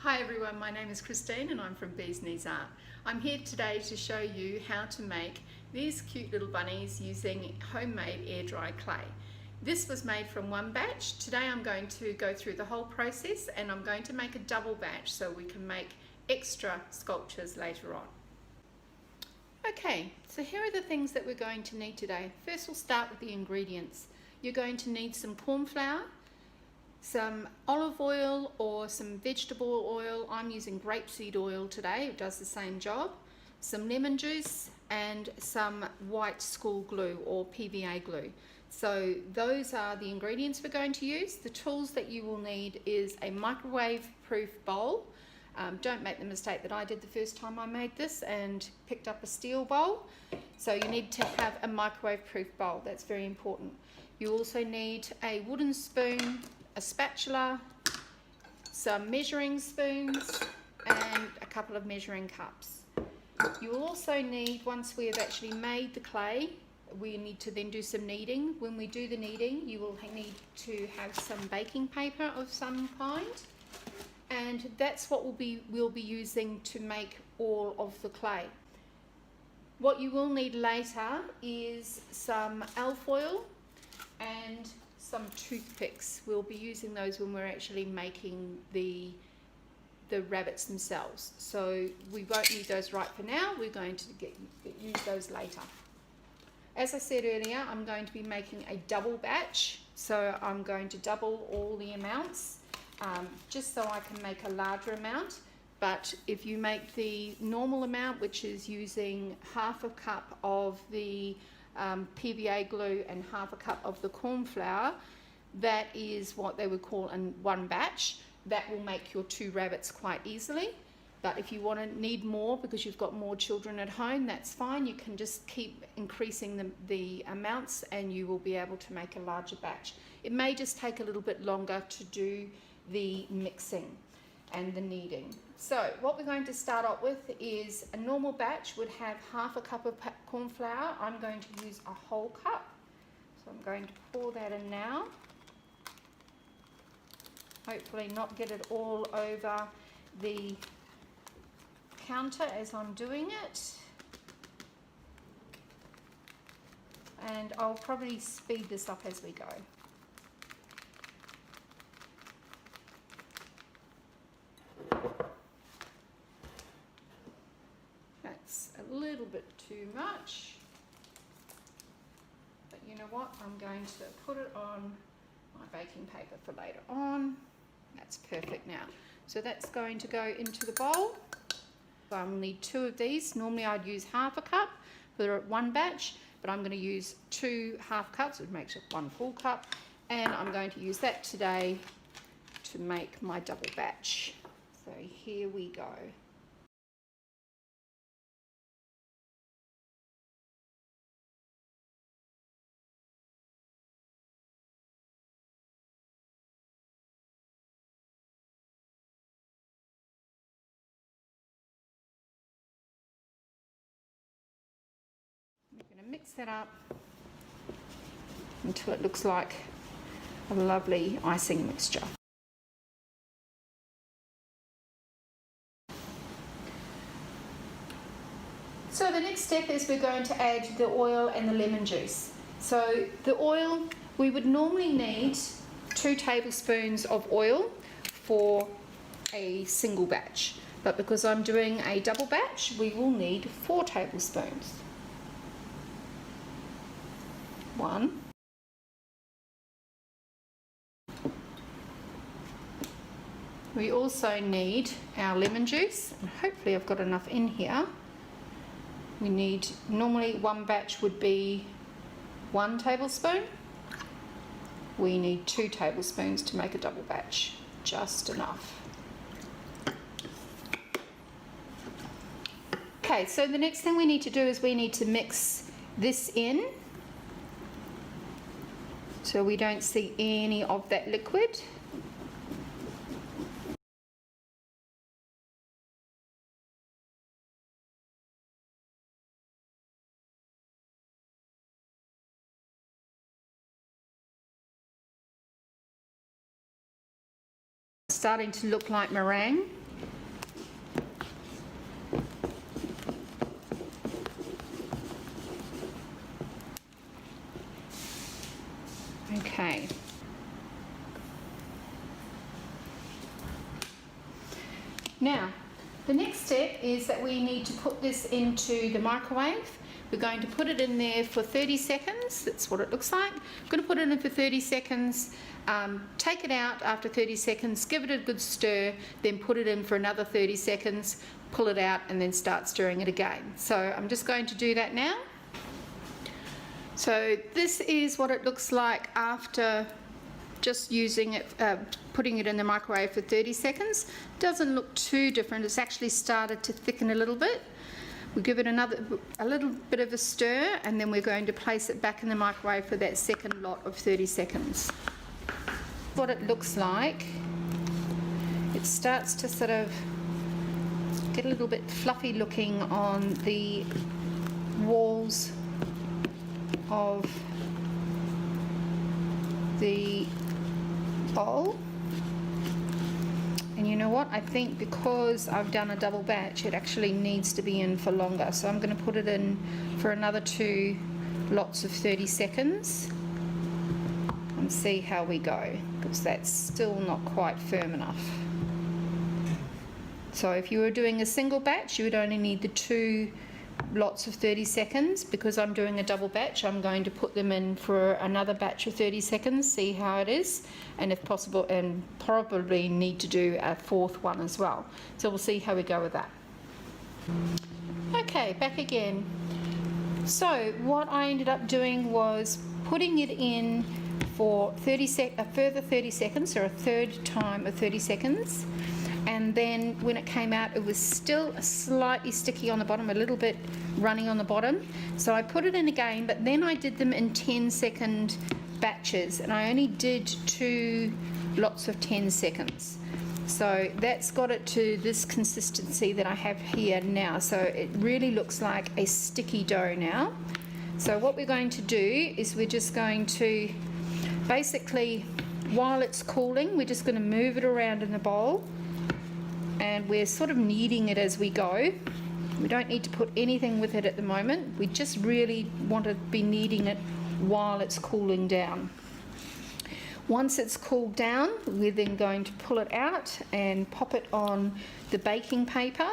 Hi everyone, my name is Christine and I'm from Bees Knees Art. I'm here today to show you how to make these cute little bunnies using homemade air dry clay. This was made from one batch. Today I'm going to go through the whole process and I'm going to make a double batch so we can make extra sculptures later on. Okay, so here are the things that we're going to need today. First we'll start with the ingredients. You're going to need some corn flour, some olive oil or some vegetable oil. I'm using grapeseed oil today, it does the same job. Some lemon juice and some white school glue or PVA glue. So those are the ingredients we're going to use. The tools that you will need is a microwave proof bowl. Don't make the mistake that I did the first time I made this and picked up a steel bowl. So you need to have a microwave proof bowl, that's very important. You also need a wooden spoon, a spatula, some measuring spoons and a couple of measuring cups. You will also need, once we have actually made the clay, we need to then do some kneading. When we do the kneading, you will need to have some baking paper of some kind, and that's what we'll be using to make all of the clay. What you will need later is some alfoil and some toothpicks. We'll be using those when we're actually making the rabbits themselves. So we won't need those right for now. We're going to use those later. As I said earlier, I'm going to be making a double batch. So I'm going to double all the amounts just so I can make a larger amount. But if you make the normal amount, which is using half a cup of the PVA glue and half a cup of the corn flour, that is what they would call in one batch. That will make your 2 rabbits quite easily. But if you need more because you've got more children at home, that's fine. You can just keep increasing the amounts and you will be able to make a larger batch. It may just take a little bit longer to do the mixing and the kneading. So what we're going to start off with is a normal batch would have half a cup of corn flour. I'm going to use a whole cup. So I'm going to pour that in now. Hopefully not get it all over the counter as I'm doing it. And I'll probably speed this up as we go. That's a little bit too much, but you know what, I'm going to put it on my baking paper for later on. That's perfect now. So that's going to go into the bowl. So I'll need 2 of these. Normally I'd use half a cup for one batch, but I'm going to use 2 half cups, which makes it 1 full cup, and I'm going to use that today to make my double batch. So here we go. I'm going to mix that up until it looks like a lovely icing mixture. So the next step is we're going to add the oil and the lemon juice. So the oil, we would normally need 2 tablespoons of oil for a single batch, but because I'm doing a double batch, we will need 4 tablespoons. 1. We also need our lemon juice, and hopefully I've got enough in here. We need, normally one batch would be 1 tablespoon. We need 2 tablespoons to make a double batch, just enough. Okay, so the next thing we need to do is we need to mix this in so we don't see any of that liquid. Starting to look like meringue. Okay. Now, the next step is that we need to put this into the microwave. We're going to put it in there for 30 seconds. That's what it looks like. I'm going to put it in for 30 seconds, take it out after 30 seconds, give it a good stir, then put it in for another 30 seconds, pull it out, and then start stirring it again. So I'm just going to do that now. So this is what it looks like after just using it, putting it in the microwave for 30 seconds. Doesn't look too different. It's actually started to thicken a little bit. We'll give it a little bit of a stir, and then we're going to place it back in the microwave for that second lot of 30 seconds. What it looks like, it starts to sort of get a little bit fluffy looking on the walls of the bowl. And you know what, I think because I've done a double batch, it actually needs to be in for longer, so I'm going to put it in for another 2 lots of 30 seconds and see how we go, because that's still not quite firm enough. So if you were doing a single batch, you would only need the 2 lots of 30 seconds. Because I'm doing a double batch, I'm going to put them in for another batch of 30 seconds, see how it is, and if possible, and probably need to do a 4th one as well. So we'll see how we go with that. Okay, back again. So what I ended up doing was putting it in for a further 30 seconds, or a third time of 30 seconds. And then when it came out, it was still slightly sticky on the bottom, a little bit runny on the bottom. So I put it in again, but then I did them in 10-second batches, and I only did 2 lots of 10 seconds. So that's got it to this consistency that I have here now. So it really looks like a sticky dough now. So what we're going to do is we're just going to basically, while it's cooling, we're just going to move it around in the bowl. And we're sort of kneading it as we go. We don't need to put anything with it at the moment. We just really want to be kneading it while it's cooling down. Once it's cooled down, we're then going to pull it out and pop it on the baking paper,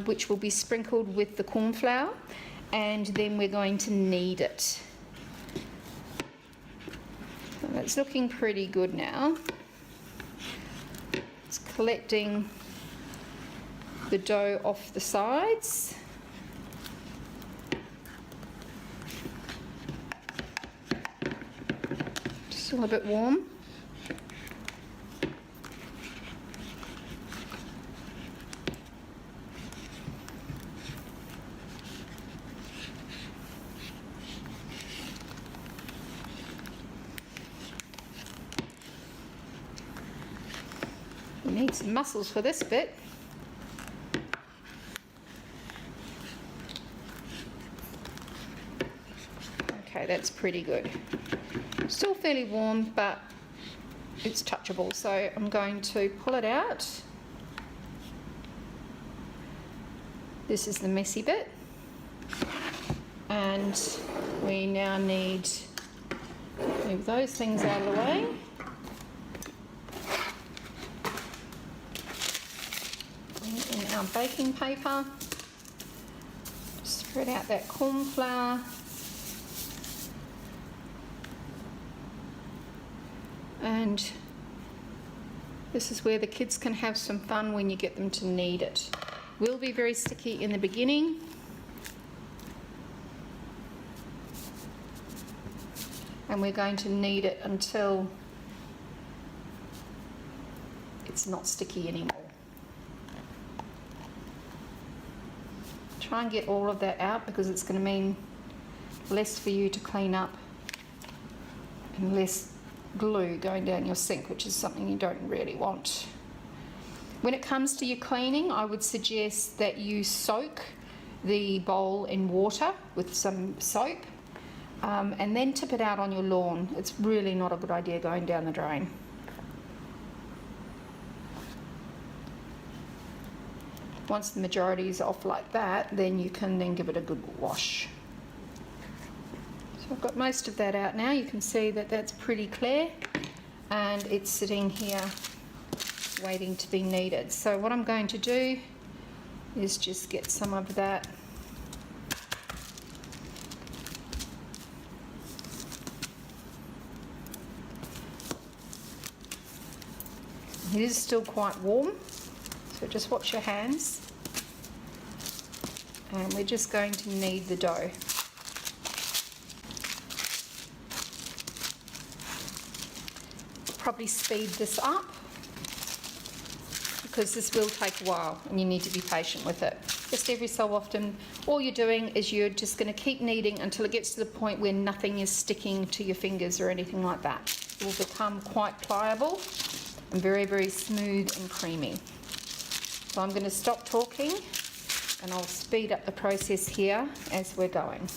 which will be sprinkled with the corn flour, and then we're going to knead it. So that's looking pretty good now. It's collecting the dough off the sides. Still a bit warm. We need some muscles for this bit. Okay, that's pretty good. Still fairly warm, but it's touchable. So I'm going to pull it out. This is the messy bit. And we now need to move those things out of the way. In our baking paper, spread out that corn flour. And this is where the kids can have some fun when you get them to knead it. Will be very sticky in the beginning. And we're going to knead it until it's not sticky anymore. Try and get all of that out, because it's going to mean less for you to clean up and less glue going down your sink, which is something you don't really want. When it comes to your cleaning, I would suggest that you soak the bowl in water with some soap, and then tip it out on your lawn. It's really not a good idea going down the drain. Once the majority is off like that, then you can then give it a good wash. So I've got most of that out now. You can see that that's pretty clear and it's sitting here waiting to be kneaded. So what I'm going to do is just get some of that It is still quite warm, so just watch your hands. And we're just going to knead the dough. Probably speed this up because this will take a while and you need to be patient with it. Just every so often, all you're doing is you're just going to keep kneading until it gets to the point where nothing is sticking to your fingers or anything like that. It will become quite pliable and very, very smooth and creamy. So I'm going to stop talking and I'll speed up the process here as we're going.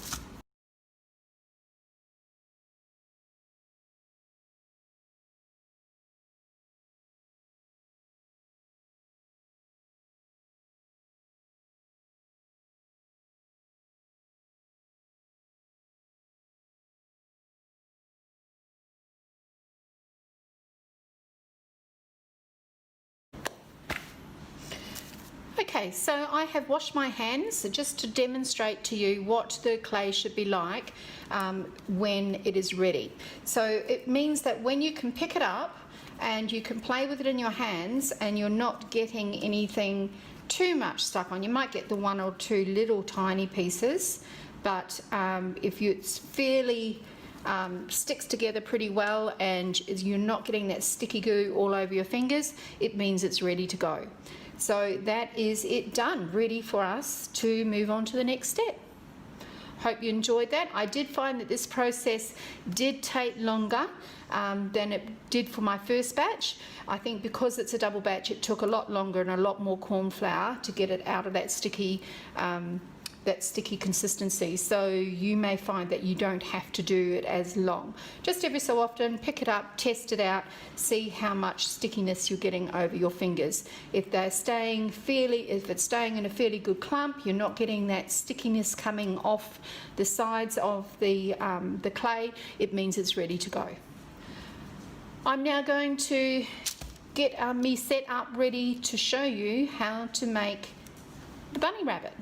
Okay, so I have washed my hands just to demonstrate to you what the clay should be like when it is ready. So it means that when you can pick it up and you can play with it in your hands and you're not getting anything too much stuck on. You might get the one or two little tiny pieces, but if it's fairly sticks together pretty well and you're not getting that sticky goo all over your fingers, it means it's ready to go. So that is it done, ready for us to move on to the next step. Hope you enjoyed that. I did find that this process did take longer than it did for my first batch. I think because it's a double batch, it took a lot longer and a lot more corn flour to get it out of that sticky consistency. So you may find that you don't have to do it as long. Just every so often, pick it up, test it out, see how much stickiness you're getting over your fingers. If it's staying in a fairly good clump, you're not getting that stickiness coming off the sides of the clay, it means it's ready to go. I'm now going to get me set up ready to show you how to make the bunny rabbit.